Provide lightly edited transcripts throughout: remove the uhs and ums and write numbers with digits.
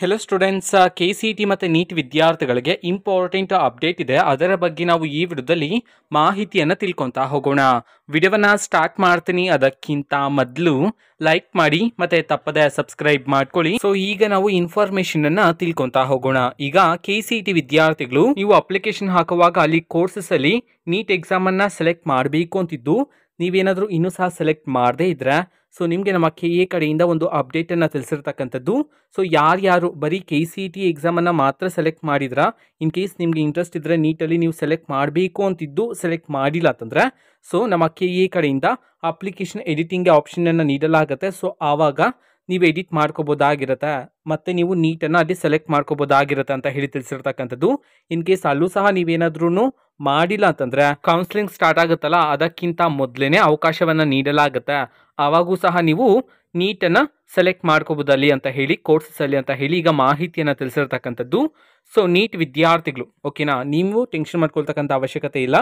Hello students, KCET ಮತ್ತು neat ವಿದ್ಯಾರ್ಥಿಗಳಿಗೆ important update ಇದೆ. ಅದರ ಬಗ್ಗೆ ನಾವು ಈ ವಿಡಿಯೋದಲ್ಲಿ ಮಾಹಿತಿಯನ್ನು ತಿಳ್ಕೊತಾ ಹೋಗೋಣ. ವಿಡಿಯೋವನ್ನು ಸ್ಟಾರ್ಟ್ ಮಾಡ್ತೀನಿ. ಅದಕ್ಕಿಂತ ಮೊದಲು ಲೈಕ್ ಮಾಡಿ ಮತ್ತೆ ತಪ್ಪದೆ ಸಬ್ಸ್ಕ್ರೈಬ್ ಮಾಡ್ಕೊಳ್ಳಿ. ಸೊ ಈಗ ನಾವು ಇನ್ಫಾರ್ಮೇಶನ್ ಅನ್ನ ತಿಳ್ಕೊತಾ ಹೋಗೋಣ. ಈಗ KCET ವಿದ್ಯಾರ್ಥಿಗಳು ನೀವು ಅಪ್ಲಿಕೇಶನ್ ಹಾಕುವಾಗ ಅಲ್ಲಿ ಕೋರ್ಸಸ್ ಅಲ್ಲಿ ನೀಟ್ ಎಕ್ಸಾಮ್ ಅನ್ನ ಸೆಲೆಕ್ಟ್ ಮಾಡಬೇಕು ಅಂತಿದ್ದು, ನೀವೇನಾದರೂ ಇನ್ನೂ ಸಹ ಸೆಲೆಕ್ಟ್ ಮಾಡದೇ ಇದ್ರೆ ಸೊ ನಿಮಗೆ ನಮ್ಮ KA ಕಡೆಯಿಂದ ಒಂದು ಅಪ್ಡೇಟನ್ನು ತಿಳಿಸಿರ್ತಕ್ಕಂಥದ್ದು. ಸೊ ಯಾರ್ಯಾರು ಬರೀ KCET ಎಕ್ಸಾಮನ್ನು ಮಾತ್ರ ಸೆಲೆಕ್ಟ್ ಮಾಡಿದ್ರ, ಇನ್ ಕೇಸ್ ನಿಮಗೆ ಇಂಟ್ರೆಸ್ಟ್ ಇದ್ದರೆ ನೀಟಲ್ಲಿ ನೀವು ಸೆಲೆಕ್ಟ್ ಮಾಡಬೇಕು ಅಂತಿದ್ದು ಸೆಲೆಕ್ಟ್ ಮಾಡಿಲ್ಲ ಅಂತಂದರೆ ಸೊ ನಮ್ಮ KA ಕಡೆಯಿಂದ ಅಪ್ಲಿಕೇಶನ್ ಎಡಿಟಿಂಗ್ ಆಪ್ಷನನ್ನು ನೀಡಲಾಗುತ್ತೆ. ಸೊ ಆವಾಗ ನೀವು ಎಡಿಟ್ ಮಾಡ್ಕೋಬೋದಾಗಿರುತ್ತೆ ಮತ್ತು ನೀವು ನೀಟನ್ನು ಅಲ್ಲಿ ಸೆಲೆಕ್ಟ್ ಮಾಡ್ಕೋಬೋದಾಗಿರುತ್ತೆ ಅಂತ ಹೇಳಿ ತಿಳಿಸಿರ್ತಕ್ಕಂಥದ್ದು. ಇನ್ ಕೇಸ್ ಅಲ್ಲೂ ಸಹ ನೀವೇನಾದ್ರೂ ಮಾಡಿಲ್ಲ ಅಂತಂದರೆ ಕೌನ್ಸಿಲಿಂಗ್ ಸ್ಟಾರ್ಟ್ ಆಗುತ್ತಲ್ಲ, ಅದಕ್ಕಿಂತ ಮೊದಲೇ ಅವಕಾಶವನ್ನು ನೀಡಲಾಗುತ್ತೆ. ಆವಾಗೂ ಸಹ ನೀವು ನೀಟನ್ನು ಸೆಲೆಕ್ಟ್ ಮಾಡ್ಕೋಬೋದಲ್ಲಿ ಅಂತ ಹೇಳಿ ಕೋರ್ಸಸಲ್ಲಿ ಅಂತ ಹೇಳಿ ಈಗ ಮಾಹಿತಿಯನ್ನು ತಿಳಿಸಿರ್ತಕ್ಕಂಥದ್ದು. ಸೊ ನೀಟ್ ವಿದ್ಯಾರ್ಥಿಗಳು ಓಕೆನಾ, ನೀವು ಟೆನ್ಷನ್ ಮಾಡ್ಕೊಳ್ತಕ್ಕಂಥ ಅವಶ್ಯಕತೆ ಇಲ್ಲ.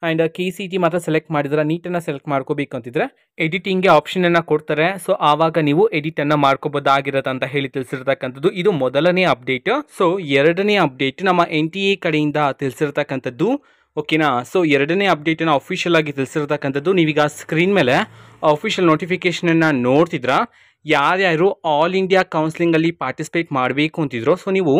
ಆ್ಯಂಡ್ KCET ಮಾತ್ರ ಸೆಲೆಕ್ಟ್ ಮಾಡಿದ್ರೆ ನೀಟನ್ನು ಸೆಲೆಕ್ಟ್ ಮಾಡ್ಕೋಬೇಕು ಅಂತಿದ್ರೆ ಎಡಿಟಿಂಗ್ಗೆ ಆಪ್ಷನನ್ನು ಕೊಡ್ತಾರೆ. ಸೊ ಆವಾಗ ನೀವು ಎಡಿಟನ್ನು ಮಾಡ್ಕೋಬೋದಾಗಿರುತ್ತೆ ಅಂತ ಹೇಳಿ ತಿಳಿಸಿರ್ತಕ್ಕಂಥದ್ದು. ಇದು ಮೊದಲನೇ ಅಪ್ಡೇಟ್. ಸೊ ಎರಡನೇ ಅಪ್ಡೇಟ್ ನಮ್ಮ NTA ಕಡೆಯಿಂದ ತಿಳಿಸಿರ್ತಕ್ಕಂಥದ್ದು ಓಕೆನಾ. ಸೊ ಎರಡನೇ ಅಪ್ಡೇಟನ್ನು ಅಫಿಷಿಯಲ್ ಆಗಿ ತಿಳಿಸಿರ್ತಕ್ಕಂಥದ್ದು. ನೀವೀಗ ಸ್ಕ್ರೀನ್ ಮೇಲೆ ಅಫಿಷಿಯಲ್ ನೋಟಿಫಿಕೇಷನನ್ನು ನೋಡ್ತಿದ್ರ. ಯಾರ್ಯಾರು ಆಲ್ ಇಂಡಿಯಾ ಕೌನ್ಸಿಲಿಂಗಲ್ಲಿ ಪಾರ್ಟಿಸಿಪೇಟ್ ಮಾಡಬೇಕು ಅಂತಿದ್ರು, ಸೊ ನೀವು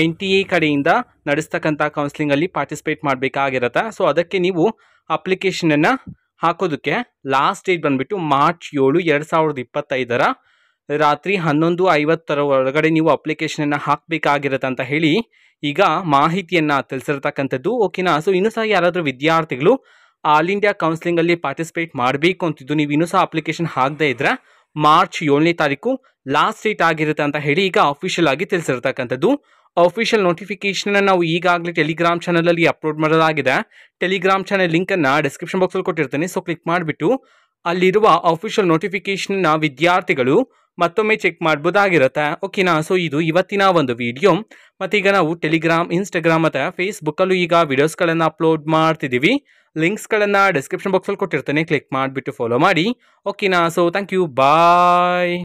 NTA ಕಡೆಯಿಂದ ನಡೆಸ್ತಕ್ಕಂಥ ಕೌನ್ಸಿಲಿಂಗಲ್ಲಿ ಪಾರ್ಟಿಸಿಪೇಟ್ ಮಾಡಬೇಕಾಗಿರುತ್ತೆ. ಸೊ ಅದಕ್ಕೆ ನೀವು ಅಪ್ಲಿಕೇಶನನ್ನು ಹಾಕೋದಕ್ಕೆ ಲಾಸ್ಟ್ ಡೇಟ್ ಬಂದುಬಿಟ್ಟು ಮಾರ್ಚ್ 7, 2025 ರಾತ್ರಿ 11:50 ಒಳಗಡೆ ನೀವು ಅಪ್ಲಿಕೇಶನನ್ನು ಹಾಕಬೇಕಾಗಿರುತ್ತೆ ಅಂತ ಹೇಳಿ ಈಗ ಮಾಹಿತಿಯನ್ನು ತಿಳಿಸಿರ್ತಕ್ಕಂಥದ್ದು ಓಕೆನಾ. ಸೊ ಇನ್ನೂ ಸಹ ಯಾರಾದರೂ ವಿದ್ಯಾರ್ಥಿಗಳು ಆಲ್ ಇಂಡಿಯಾ ಕೌನ್ಸಿಲಿಂಗಲ್ಲಿ ಪಾರ್ಟಿಸಿಪೇಟ್ ಮಾಡಬೇಕು ಅಂತಿದ್ದು ನೀವು ಇನ್ನೂ ಸಹ ಅಪ್ಲಿಕೇಶನ್ ಹಾಕದೇ ಇದ್ದರೆ ಮಾರ್ಚ್ 7ನೇ ತಾರೀಕು ಲಾಸ್ಟ್ ಡೇಟ್ ಆಗಿರುತ್ತೆ ಅಂತ ಹೇಳಿ ಈಗ ಅಫಿಷಿಯಲ್ ಆಗಿ ತಿಳಿಸಿರ್ತಕ್ಕಂಥದ್ದು. ಅಫಿಷಿಯಲ್ ನೋಟಿಫಿಕೇಶನ್ ನಾವು ಈಗಾಗಲೇ ಟೆಲಿಗ್ರಾಮ್ ಚಾನಲಲ್ಲಿ ಅಪ್ಲೋಡ್ ಮಾಡಲಾಗಿದೆ. ಟೆಲಿಗ್ರಾಮ್ ಚಾನಲ್ ಲಿಂಕನ್ನು ಡಿಸ್ಕ್ರಿಪ್ಷನ್ ಬಾಕ್ಸಲ್ಲಿ ಕೊಟ್ಟಿರ್ತೀನಿ. ಸೊ ಕ್ಲಿಕ್ ಮಾಡಿಬಿಟ್ಟು ಅಲ್ಲಿರುವ ಅಫಿಷಿಯಲ್ ನೋಟಿಫಿಕೇಶನ್ನ ವಿದ್ಯಾರ್ಥಿಗಳು ಮತ್ತೊಮ್ಮೆ ಚೆಕ್ ಮಾಡ್ಬೋದಾಗಿರುತ್ತೆ ಓಕೆನಾ. ಸೊ ಇದು ಇವತ್ತಿನ ಒಂದು ವಿಡಿಯೋ. ಮತ್ತೀಗ ನಾವು ಟೆಲಿಗ್ರಾಮ್, ಇನ್ಸ್ಟಾಗ್ರಾಮ್ ಮತ್ತು ಫೇಸ್ಬುಕ್ಕಲ್ಲೂ ಈಗ ವಿಡಿಯೋಸ್ಗಳನ್ನು ಅಪ್ಲೋಡ್ ಮಾಡ್ತಿದ್ದೀವಿ. ಲಿಂಕ್ಸ್ಗಳನ್ನು ಡಿಸ್ಕ್ರಿಪ್ಷನ್ ಬಾಕ್ಸಲ್ಲಿ ಕೊಟ್ಟಿರ್ತೇನೆ. ಕ್ಲಿಕ್ ಮಾಡಿಬಿಟ್ಟು ಫಾಲೋ ಮಾಡಿ ಓಕೆನಾ. So thank you, bye.